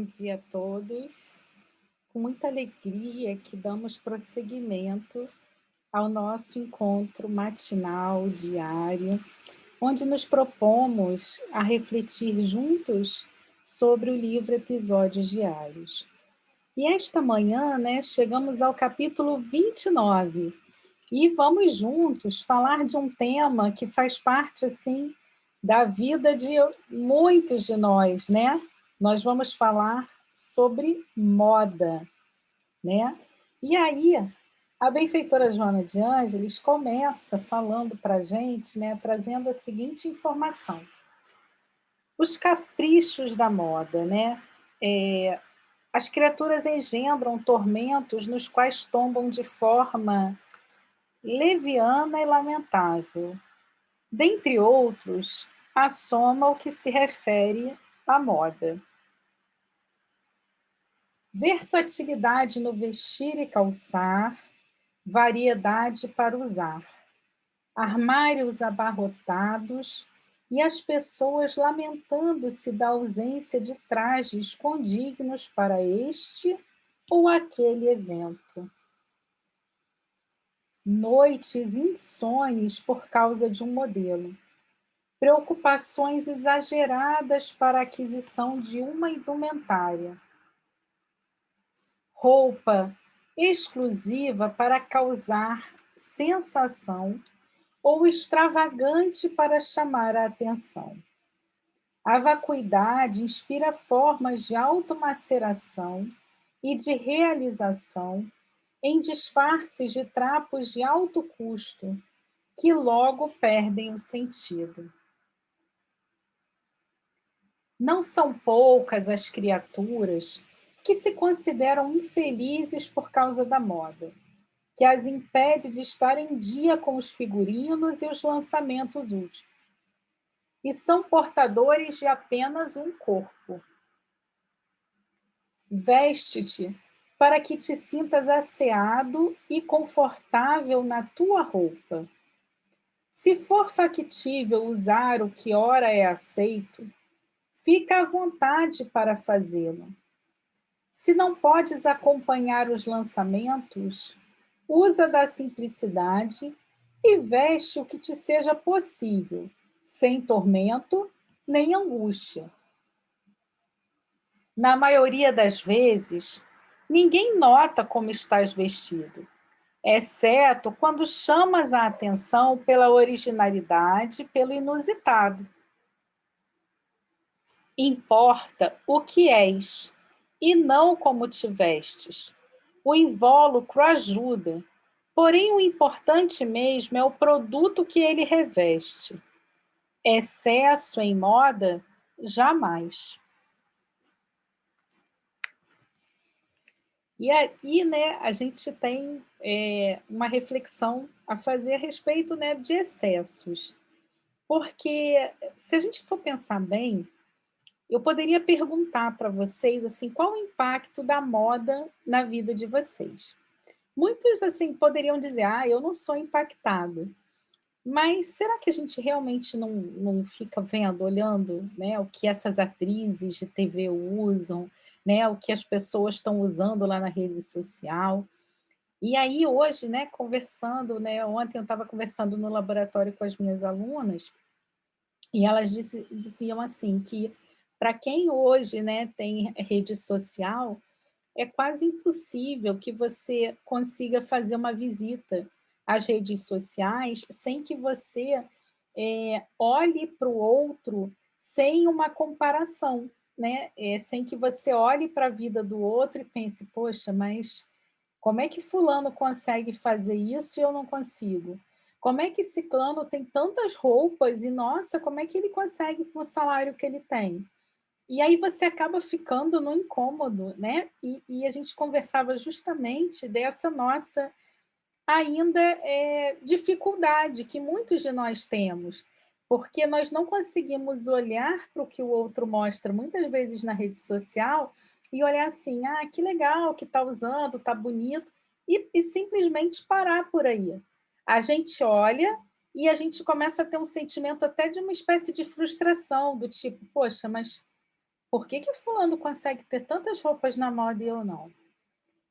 dia a todos. Com muita alegria que damos prosseguimento ao nosso encontro matinal, diário, onde nos propomos a refletir juntos sobre o livro Episódios Diários. E esta manhã, chegamos ao capítulo 29 e vamos juntos falar de um tema que faz parte, assim, da vida de muitos de nós, né? Nós vamos falar sobre moda, né? E aí, a benfeitora Joana de Ângeles começa falando para a gente, né, trazendo a seguinte informação. Os caprichos da moda, né? As criaturas engendram tormentos nos quais tombam de forma leviana e lamentável. Dentre outros, assoma o que se refere à moda. Versatilidade no vestir e calçar, variedade para usar, armários abarrotados e as pessoas lamentando-se da ausência de trajes condignos para este ou aquele evento. Noites insones por causa de um modelo. Preocupações exageradas para a aquisição de uma indumentária. Roupa exclusiva para causar sensação ou extravagante para chamar a atenção. A vacuidade inspira formas de automaceração e de realização em disfarces de trapos de alto custo, que logo perdem o sentido. Não são poucas as criaturas que se consideram infelizes por causa da moda, que as impede de estar em dia com os figurinos e os lançamentos últimos. E são portadores de apenas um corpo. Veste-te para que te sintas asseado e confortável na tua roupa. Se for factível usar o que ora é aceito, fica à vontade para fazê-lo. Se não podes acompanhar os lançamentos, usa da simplicidade e veste o que te seja possível, sem tormento nem angústia. Na maioria das vezes, ninguém nota como estás vestido, exceto quando chamas a atenção pela originalidade, pelo inusitado. Importa o que és, e não como te vestes. O invólucro ajuda, porém o importante mesmo é o produto que ele reveste. Excesso em moda, jamais. E aí, a gente tem uma reflexão a fazer a respeito, de excessos. Porque, se a gente for pensar bem, eu poderia perguntar para vocês, assim, qual o impacto da moda na vida de vocês? Muitos, assim, poderiam dizer, eu não sou impactado. Mas será que a gente realmente não fica vendo, olhando, né, o que essas atrizes de TV usam, né, o que as pessoas estão usando lá na rede social? E aí hoje, conversando, ontem eu estava conversando no laboratório com as minhas alunas, e elas diziam assim que para quem hoje, tem rede social, é quase impossível que você consiga fazer uma visita às redes sociais sem que você olhe para o outro sem uma comparação, né? Sem que você olhe para a vida do outro e pense, poxa, mas como é que fulano consegue fazer isso e eu não consigo? Como é que ciclano tem tantas roupas e, nossa, como é que ele consegue com o salário que ele tem? E aí você acaba ficando no incômodo, né? E a gente conversava justamente dessa nossa ainda dificuldade que muitos de nós temos, porque nós não conseguimos olhar para o que o outro mostra muitas vezes na rede social e olhar assim, que legal que está usando, está bonito, e simplesmente parar por aí. A gente olha e a gente começa a ter um sentimento até de uma espécie de frustração, do tipo, poxa, mas Por que que fulano consegue ter tantas roupas na moda e eu não?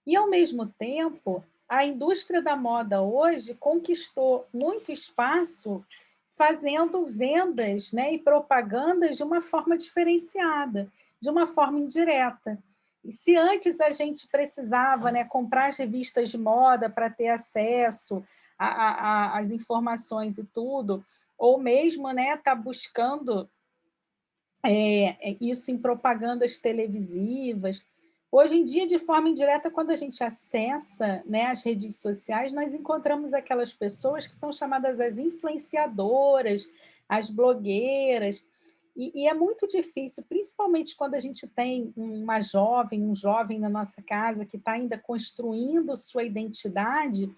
E, ao mesmo tempo, a indústria da moda hoje conquistou muito espaço fazendo vendas, né, e propagandas de uma forma diferenciada, de uma forma indireta. E se antes a gente precisava, né, comprar as revistas de moda para ter acesso às informações e tudo, ou mesmo, né, tá buscando isso em propagandas televisivas. Hoje em dia, de forma indireta, quando a gente acessa, né, as redes sociais, nós encontramos aquelas pessoas que são chamadas as influenciadoras, as blogueiras, e é muito difícil, principalmente quando a gente tem uma jovem, um jovem na nossa casa que está ainda construindo sua identidade,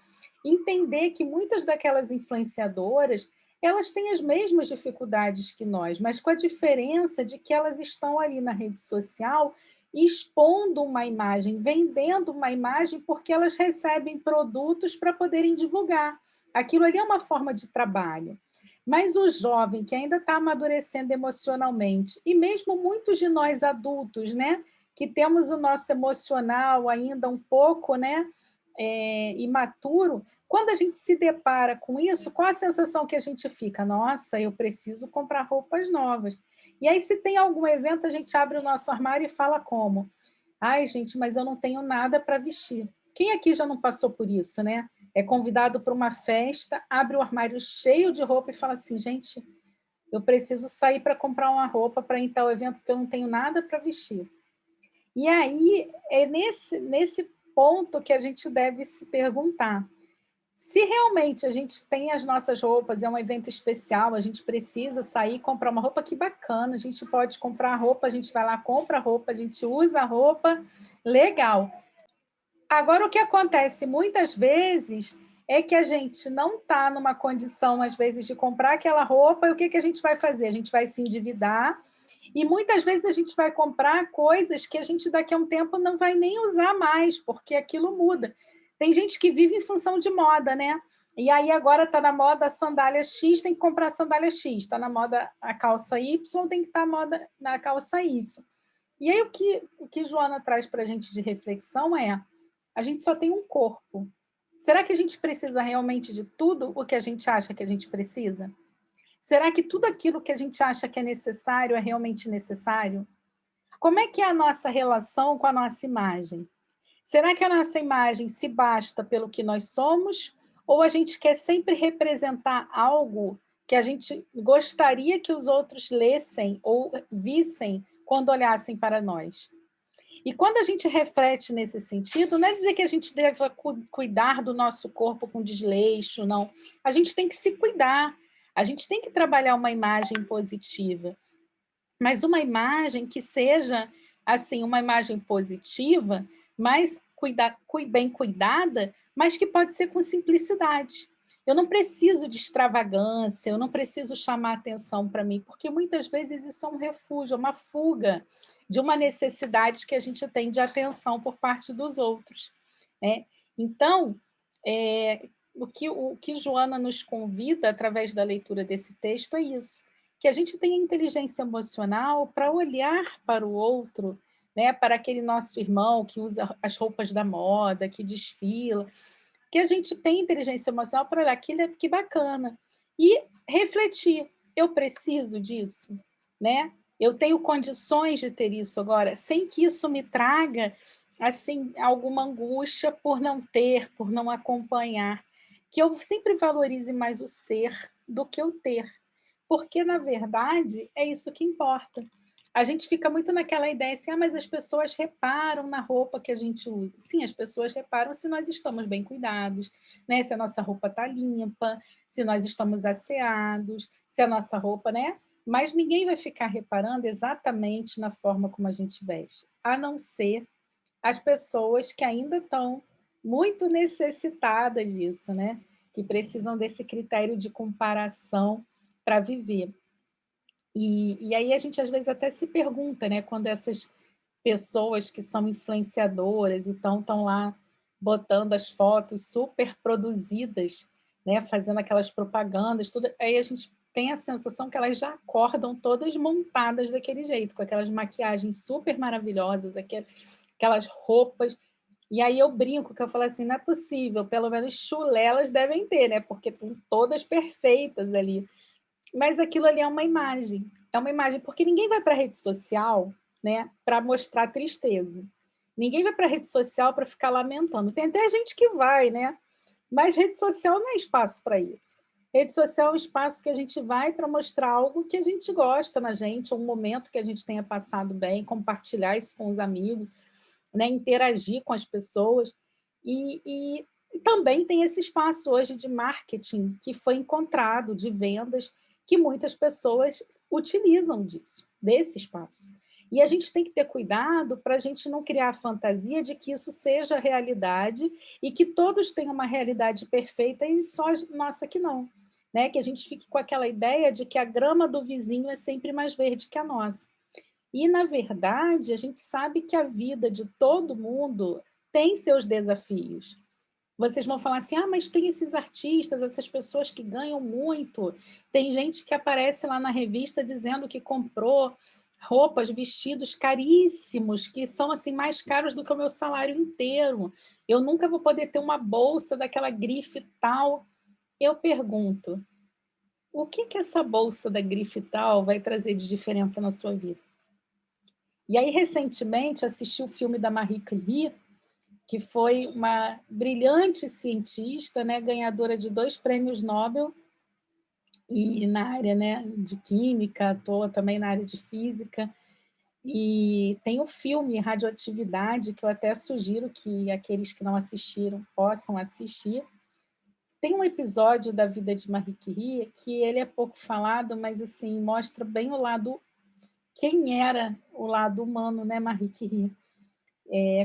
entender que muitas daquelas influenciadoras elas têm as mesmas dificuldades que nós, mas com a diferença de que elas estão ali na rede social expondo uma imagem, vendendo uma imagem, porque elas recebem produtos para poderem divulgar. Aquilo ali é uma forma de trabalho. Mas o jovem que ainda está amadurecendo emocionalmente, e mesmo muitos de nós adultos, né, que temos o nosso emocional ainda um pouco, né, imaturo, quando a gente se depara com isso, qual a sensação que a gente fica? Nossa, eu preciso comprar roupas novas. E aí, se tem algum evento, a gente abre o nosso armário e fala como? Ai, gente, mas eu não tenho nada para vestir. Quem aqui já não passou por isso, né? É convidado para uma festa, abre o armário cheio de roupa e fala assim, gente, eu preciso sair para comprar uma roupa para ir em tal evento porque eu não tenho nada para vestir. E aí, é nesse ponto que a gente deve se perguntar, se realmente a gente tem as nossas roupas, é um evento especial, a gente precisa sair e comprar uma roupa, que bacana, a gente pode comprar roupa, a gente vai lá, compra roupa, a gente usa a roupa, legal. Agora, o que acontece muitas vezes é que a gente não está numa condição, às vezes, de comprar aquela roupa, e o que, que a gente vai fazer? A gente vai se endividar, e muitas vezes a gente vai comprar coisas que a gente daqui a um tempo não vai nem usar mais, porque aquilo muda. Tem gente que vive em função de moda, né? E aí agora está na moda a sandália X, tem que comprar a sandália X. Está na moda a calça Y, tem que estar na moda na calça Y. E aí o que Joana traz para a gente de reflexão é: a gente só tem um corpo. Será que a gente precisa realmente de tudo o que a gente acha que a gente precisa? Será que tudo aquilo que a gente acha que é necessário é realmente necessário? Como é que é a nossa relação com a nossa imagem? Será que a nossa imagem se basta pelo que nós somos? Ou a gente quer sempre representar algo que a gente gostaria que os outros lessem ou vissem quando olhassem para nós? E quando a gente reflete nesse sentido, não é dizer que a gente deva cuidar do nosso corpo com desleixo, não. A gente tem que se cuidar, a gente tem que trabalhar uma imagem positiva, mas uma imagem que seja, assim, uma imagem positiva, mas bem cuidada, mas que pode ser com simplicidade. Eu não preciso de extravagância, eu não preciso chamar atenção para mim, porque muitas vezes isso é um refúgio, é uma fuga de uma necessidade que a gente tem de atenção por parte dos outros, né? Então, o que Joana nos convida, através da leitura desse texto, é isso, que a gente tenha inteligência emocional para olhar para o outro, né, para aquele nosso irmão que usa as roupas da moda, que desfila, que a gente tenha inteligência emocional para olhar aquilo, que bacana, e refletir, eu preciso disso, né? Eu tenho condições de ter isso agora, sem que isso me traga assim alguma angústia por não ter, por não acompanhar, que eu sempre valorize mais o ser do que o ter, porque, na verdade, é isso que importa. A gente fica muito naquela ideia assim, mas as pessoas reparam na roupa que a gente usa. Sim, as pessoas reparam se nós estamos bem cuidados, né? Se a nossa roupa está limpa, se nós estamos asseados, se a nossa roupa, né? Mas ninguém vai ficar reparando exatamente na forma como a gente veste, a não ser as pessoas que ainda estão muito necessitadas disso, né? Que precisam desse critério de comparação para viver. E aí a gente às vezes até se pergunta, né, quando essas pessoas que são influenciadoras, então estão lá botando as fotos super produzidas, né, fazendo aquelas propagandas, tudo, aí a gente tem a sensação que elas já acordam todas montadas daquele jeito, com aquelas maquiagens super maravilhosas, aquelas roupas. E aí eu brinco, que eu falo assim: "Não é possível, pelo menos chulé elas devem ter, né, porque estão todas perfeitas ali". Mas aquilo ali é uma imagem, porque ninguém vai para a rede social, né, para mostrar tristeza. Ninguém vai para a rede social para ficar lamentando. Tem até gente que vai, né, mas rede social não é espaço para isso. Rede social é um espaço que a gente vai para mostrar algo que a gente gosta na gente, um momento que a gente tenha passado bem, compartilhar isso com os amigos, né, interagir com as pessoas. E também tem esse espaço hoje de marketing que foi encontrado, de vendas, que muitas pessoas utilizam disso, desse espaço. E a gente tem que ter cuidado para a gente não criar a fantasia de que isso seja realidade e que todos tenham uma realidade perfeita e só nossa que não. Né? Que a gente fique com aquela ideia de que a grama do vizinho é sempre mais verde que a nossa. E, na verdade, a gente sabe que a vida de todo mundo tem seus desafios. Vocês vão falar assim: "Ah, mas tem esses artistas, essas pessoas que ganham muito". Tem gente que aparece lá na revista dizendo que comprou roupas, vestidos caríssimos, que são, assim, mais caros do que o meu salário inteiro. Eu nunca vou poder ter uma bolsa daquela grife tal. Eu pergunto: o que que essa bolsa da grife tal vai trazer de diferença na sua vida? E aí, recentemente, assisti o filme da Marie Curie, que foi uma brilhante cientista, né, ganhadora de 2 prêmios Nobel, e na área, né, de química, atua também na área de física. E tem o filme Radioatividade, que eu até sugiro que aqueles que não assistiram possam assistir. Tem um episódio da vida de Marie Curie que ele é pouco falado, mas assim mostra bem o lado, quem era o lado humano, né, Marie Curie.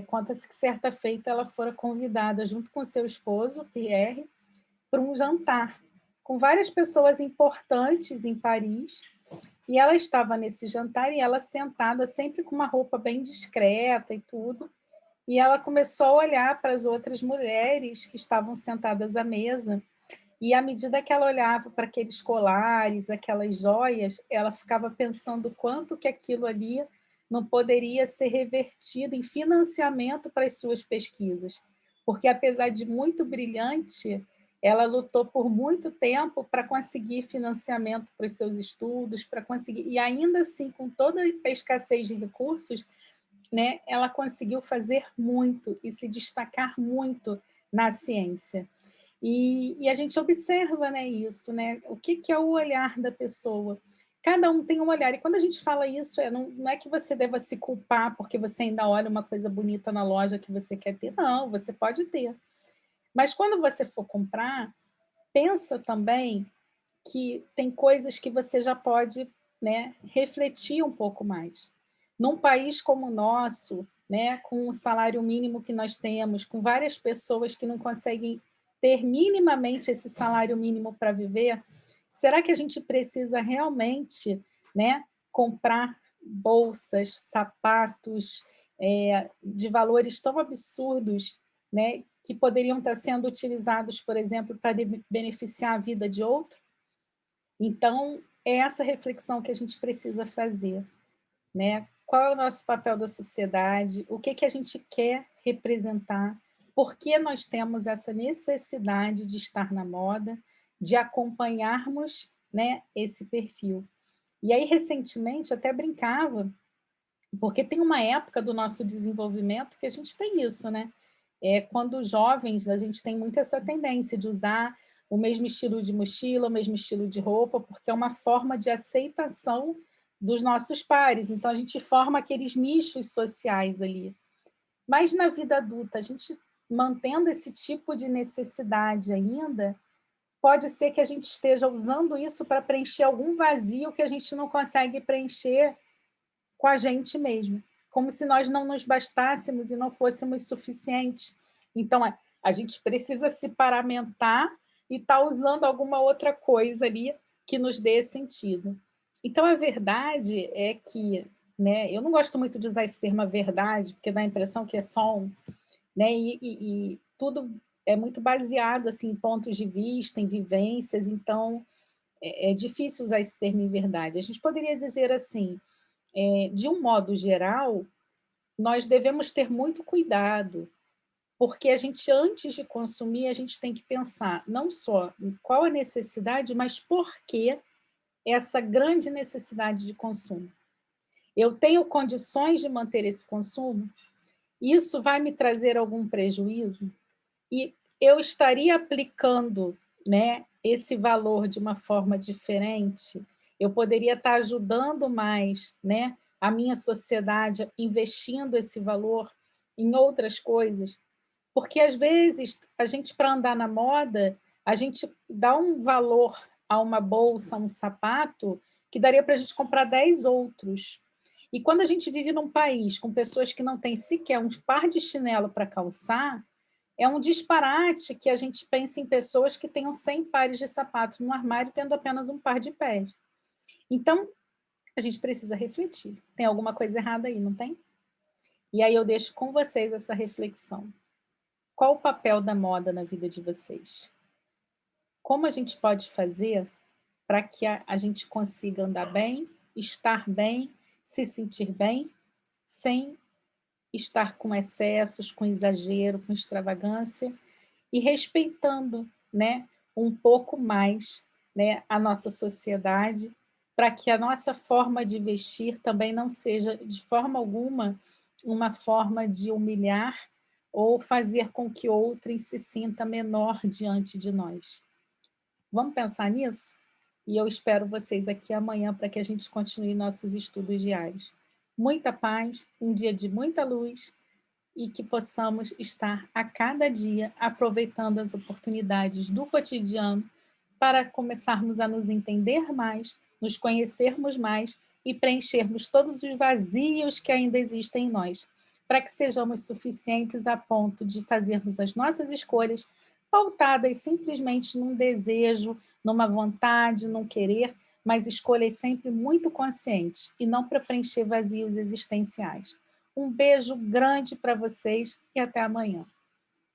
Conta-se que certa feita ela fora convidada junto com seu esposo, Pierre, para um jantar com várias pessoas importantes em Paris, e ela estava nesse jantar e ela sentada sempre com uma roupa bem discreta e tudo, e ela começou a olhar para as outras mulheres que estavam sentadas à mesa, e à medida que ela olhava para aqueles colares, aquelas joias, ela ficava pensando quanto que aquilo ali não poderia ser revertido em financiamento para as suas pesquisas. Porque, apesar de muito brilhante, ela lutou por muito tempo para conseguir financiamento para os seus estudos, para conseguir. E ainda assim, com toda a escassez de recursos, né, ela conseguiu fazer muito e se destacar muito na ciência. E a gente observa, né, isso, né? O que, que é o olhar da pessoa? Cada um tem um olhar. E quando a gente fala isso, não é que você deva se culpar porque você ainda olha uma coisa bonita na loja que você quer ter. Não, você pode ter. Mas quando você for comprar, pensa também que tem coisas que você já pode, né, refletir um pouco mais. Num país como o nosso, né, com o salário mínimo que nós temos, com várias pessoas que não conseguem ter minimamente esse salário mínimo para viver, será que a gente precisa realmente, né, comprar bolsas, sapatos, de valores tão absurdos, né, que poderiam estar sendo utilizados, por exemplo, para beneficiar a vida de outro? Então, é essa reflexão que a gente precisa fazer, né? Qual é o nosso papel da sociedade? O que que a gente quer representar? Por que nós temos essa necessidade de estar na moda, de acompanharmos, né, esse perfil? E aí, recentemente, até brincava, porque tem uma época do nosso desenvolvimento que a gente tem isso, né? Quando jovens, a gente tem muito essa tendência de usar o mesmo estilo de mochila, o mesmo estilo de roupa, porque é uma forma de aceitação dos nossos pares. Então, a gente forma aqueles nichos sociais ali. Mas na vida adulta, a gente mantendo esse tipo de necessidade ainda, pode ser que a gente esteja usando isso para preencher algum vazio que a gente não consegue preencher com a gente mesmo, como se nós não nos bastássemos e não fôssemos suficientes. Então, a gente precisa se paramentar e estar usando alguma outra coisa ali que nos dê sentido. Então, a verdade é que, né, eu não gosto muito de usar esse termo "a verdade", porque dá a impressão que é só um, né, e tudo é muito baseado assim, em pontos de vista, em vivências, então é difícil usar esse termo inverdade. A gente poderia dizer assim, de um modo geral, nós devemos ter muito cuidado, porque a gente, antes de consumir, a gente tem que pensar não só em qual a necessidade, mas por que essa grande necessidade de consumo. Eu tenho condições de manter esse consumo? Isso vai me trazer algum prejuízo? E eu estaria aplicando, né, esse valor de uma forma diferente? Eu poderia estar ajudando mais, né, a minha sociedade investindo esse valor em outras coisas? Porque, às vezes, a gente, para andar na moda, a gente dá um valor a uma bolsa, a um sapato, que daria para a gente comprar 10 outros. E quando a gente vive num país com pessoas que não têm sequer um par de chinelo para calçar, é um disparate que a gente pense em pessoas que tenham 100 pares de sapatos no armário, tendo apenas um par de pés. Então, a gente precisa refletir. Tem alguma coisa errada aí, não tem? E aí eu deixo com vocês essa reflexão. Qual o papel da moda na vida de vocês? Como a gente pode fazer para que a gente consiga andar bem, estar bem, se sentir bem, sem estar com excessos, com exagero, com extravagância, e respeitando, né, um pouco mais, né, a nossa sociedade, para que a nossa forma de vestir também não seja, de forma alguma, uma forma de humilhar ou fazer com que outrem se sinta menor diante de nós. Vamos pensar nisso? E eu espero vocês aqui amanhã para que a gente continue nossos estudos diários. Muita paz, um dia de muita luz, e que possamos estar a cada dia aproveitando as oportunidades do cotidiano para começarmos a nos entender mais, nos conhecermos mais e preenchermos todos os vazios que ainda existem em nós, para que sejamos suficientes a ponto de fazermos as nossas escolhas pautadas simplesmente num desejo, numa vontade, num querer, mas escolhas sempre muito conscientes e não para preencher vazios existenciais. Um beijo grande para vocês e até amanhã.